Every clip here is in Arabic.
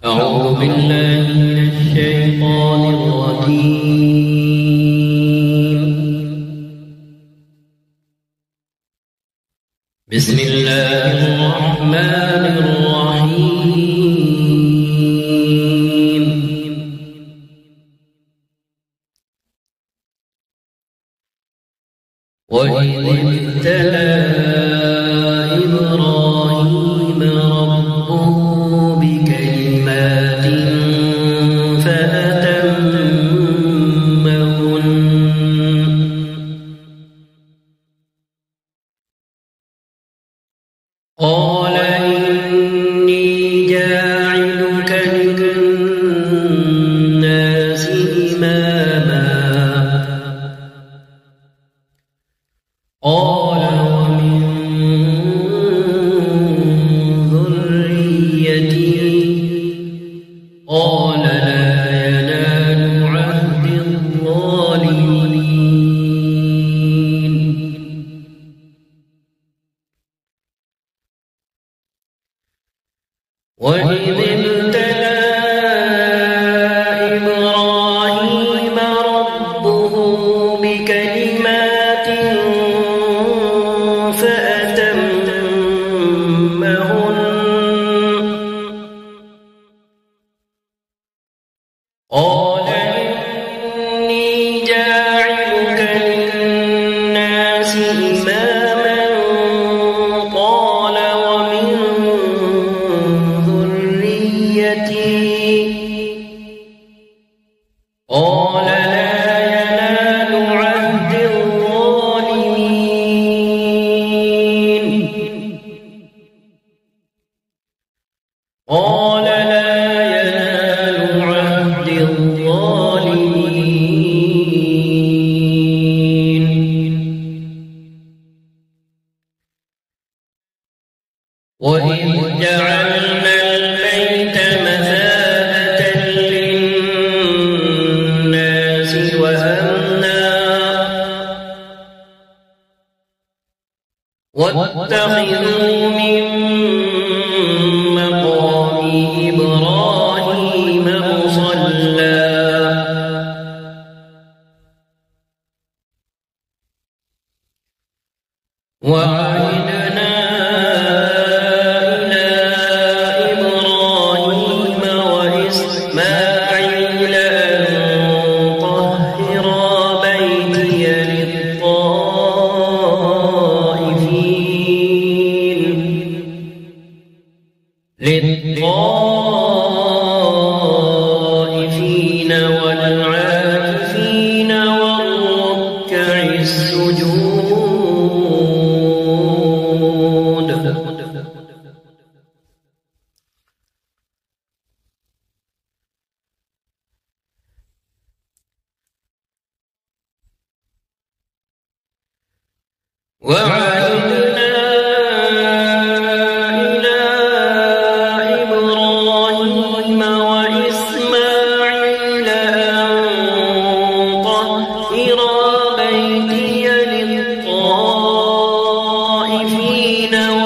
أعوذ بالله من الشيطان الرجيم. بسم الله الرحمن الرحيم. وإذ ابتلى إبراهيم ربه بكلمات فأتمهن قال إني جاعلك للناس إماما قال ومن ذريتي قال لا ينال عهد الظالمين. وإذ ابتلى إبراهيم ربه بكلمات فأتمهن قال إني جاعلك للناس إماما قال ومن ذريتي قال لا ينال عهد الظالمين. قال لا ينال عهد الظالمين. وإذ جعلنا البيت مثابة للناس وأمنا واتخذوا من مقام إبراهيم مصلى وعهدنا إلى إبراهيم وإسماعيل أن طهرا بيتي للطائفين والعاكفين والركع السجود. وعهدنا إلى إبراهيم وإسماعيل أن طهرا بيتي للطائفين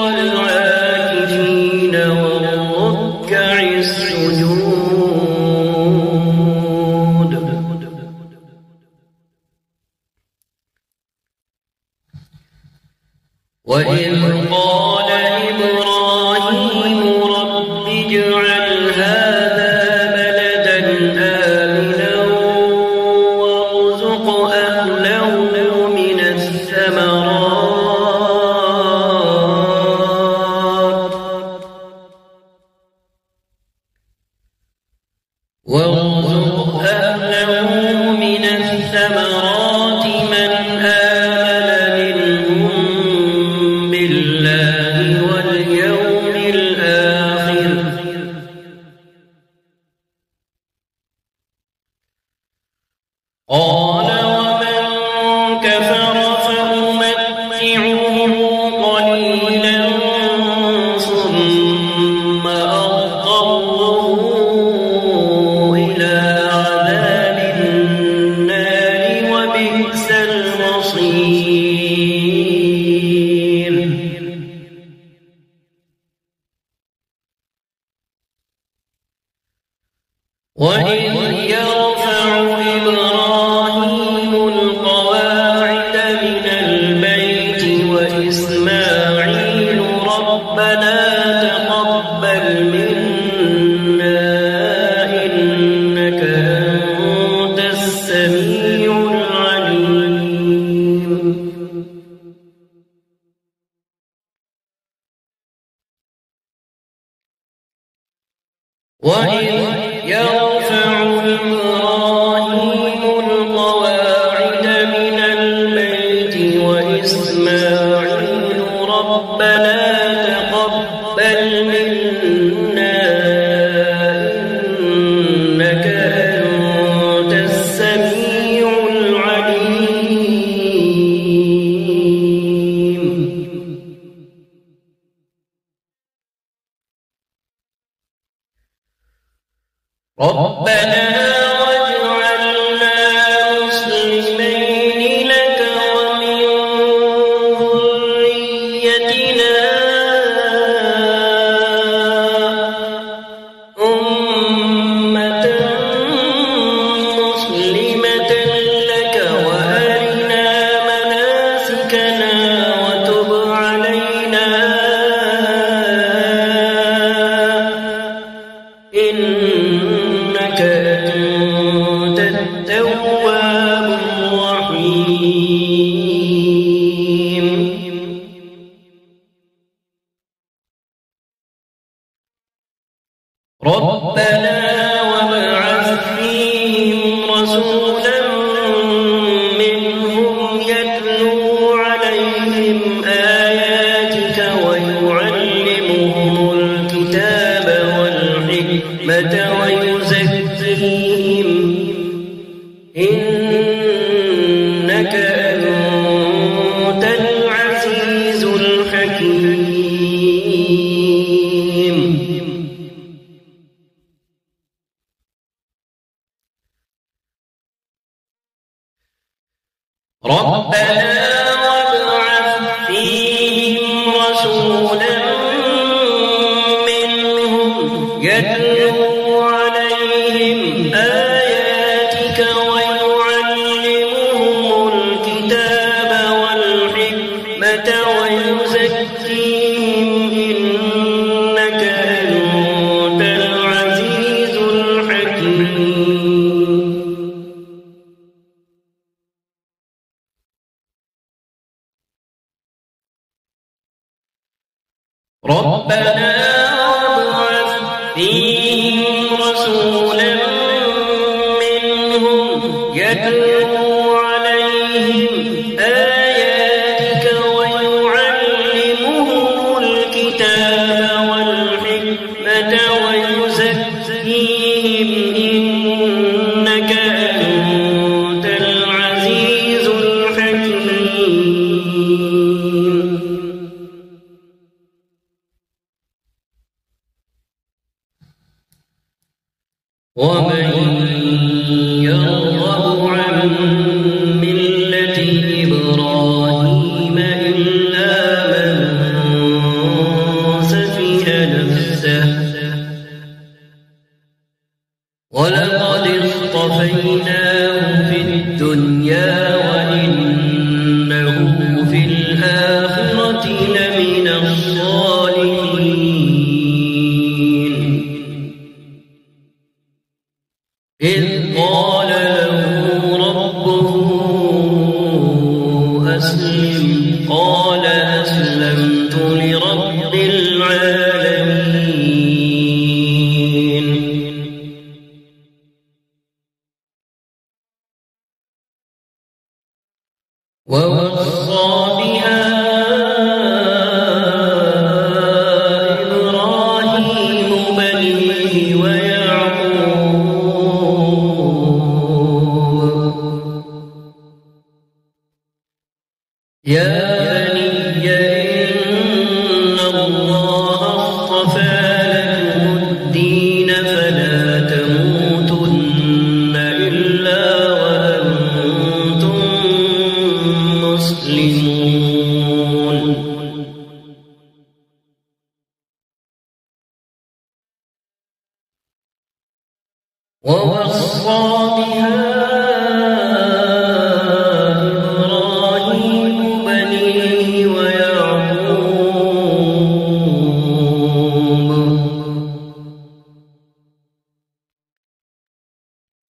والعاكفين والركع السجود. وإذ قال إبراهيم رب اجعل هذا بلدا آمنا وارزق أهله من الثمرات من آمن منهم بالله وإذ يرفع إبراهيم القواعد من البيت وإسماعيل ربنا تقبل منا إنك أنت السميع العليم وإذ يرفع إبراهيم القواعد من البيت وإسماعيل ربنا تقبل منا إنك أنت السميع العليم ربنا واجعلنا مسلمين لك ومن ذريتنا أمة مسلمة لك وأرنا مناسكنا وتب علينا إنك أنت التواب الرحيم ربنا وابعث فيهم رسولا منهم يتلو عليهم آياتك ويعلمهم الكتاب والحكمة ويزكيهم إنك أنت العزيز الحكيم ربنا وابعث فيهم رسولا منهم يتلو عليهم آياتك ويعلمهم الكتاب والحكمة ويزكيهم إنك أنت العزيز الحكيم ربنا وابعث فيهم رسولا منهم يتلو عليهم آياتك ويعلمهم الكتاب والحكمة ويزكيهم إنك أنت العزيز الحكيم ومن يرغب عن ملة إبراهيم إلا من سفه نفسه ولقد اصطفيناه في الدنيا وإنه في الآخرة لمن الصالحين إذ قال له ربه أسلم قال أسلمت لرب العالمين ووصى بها إبراهيم بنيه يا بني إن الله اصطفى لكم الدين فلا تموتن إلا وأنتم مسلمون ووصى بها إبراهيم بنيه ويعقوب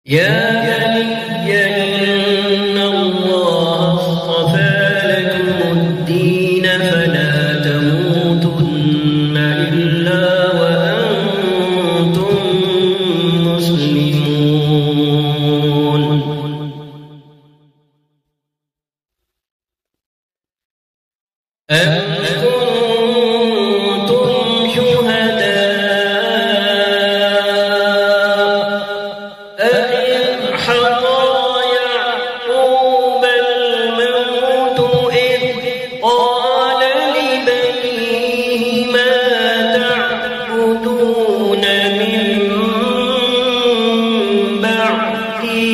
يا بني إن الله اصطفى لكم الدين فلا تموتن إلا وأنتم مسلمون أم كنتم شهداء إذ حضر يعقوب الموت إذ قال لبنيه ما تعبدون من بعدي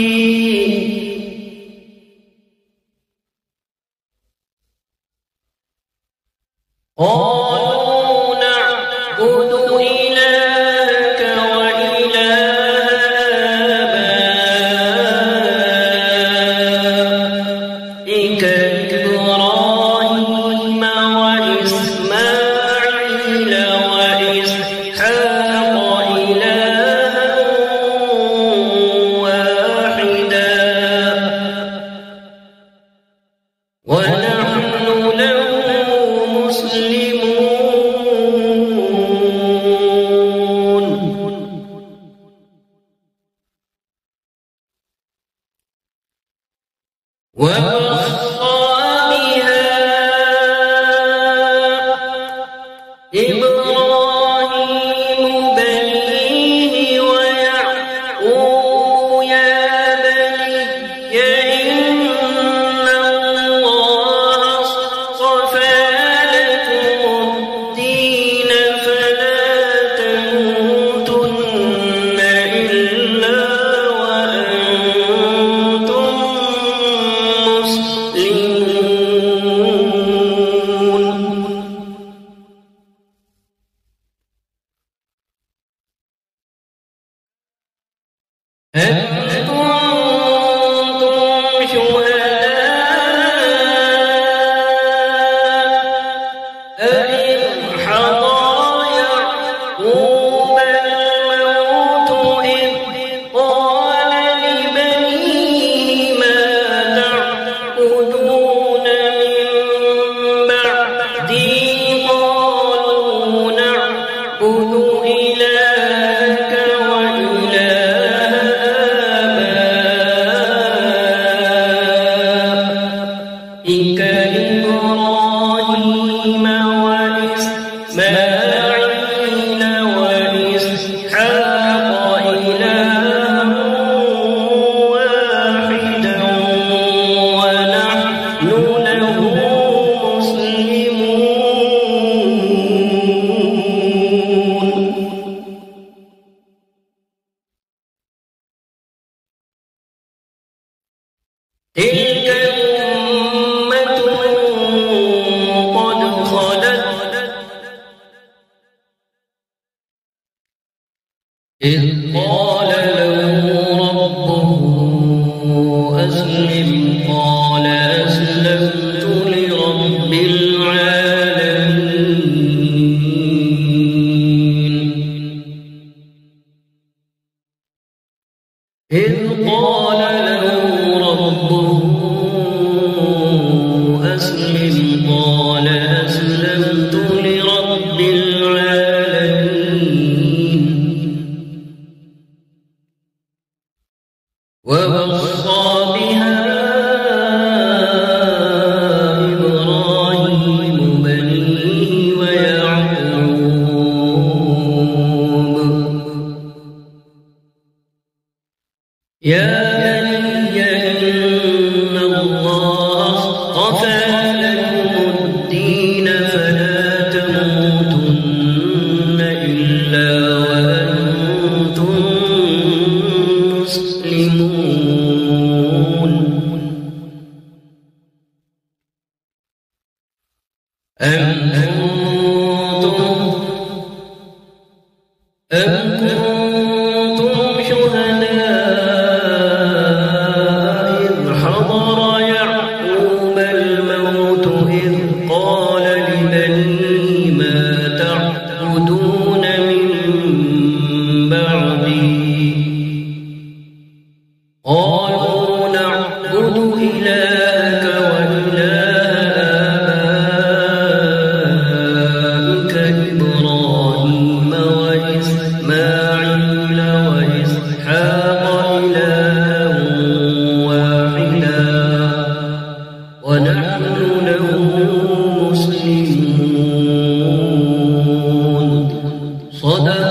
قالوا نعبد إلهك وإله آبائك إبراهيم وإسماعيل وإسحاق إلها واحدا ونحن له مسلمون ووصى بها إبراهيم بنيه ويعقوب يا بني إن الله اصطفى لكم الدين فلا تموتن إلا وأنتم مسلمون أم كنتم شهداء إذ حضر يعقوب الموت إذ قال لبنيه ما تعبدون من بعدي قالوا نعبد إلهك وإله آبائك إبراهيم وإسماعيل وإسحاق إلها واحدا ونحن له مسلمون تلك أمة قد خلت إذ قال له ربه أسلم قال أسلمت لرب العالمين إذ قال له ربه أسلم قال أسلمت لرب العالمين ووصى بها إبراهيم بنيه ويعقوب يا بني إن الله اصطفى لكم الدين فلا تموتن إلا وأنتم مسلمون أم كنتم شهداء تعبدون من بعدي قالوا نعبد إلهك وإله آبائك إبراهيم وإسماعيل وإسحاق إلها واحدا ونحن له مسلمون. صدق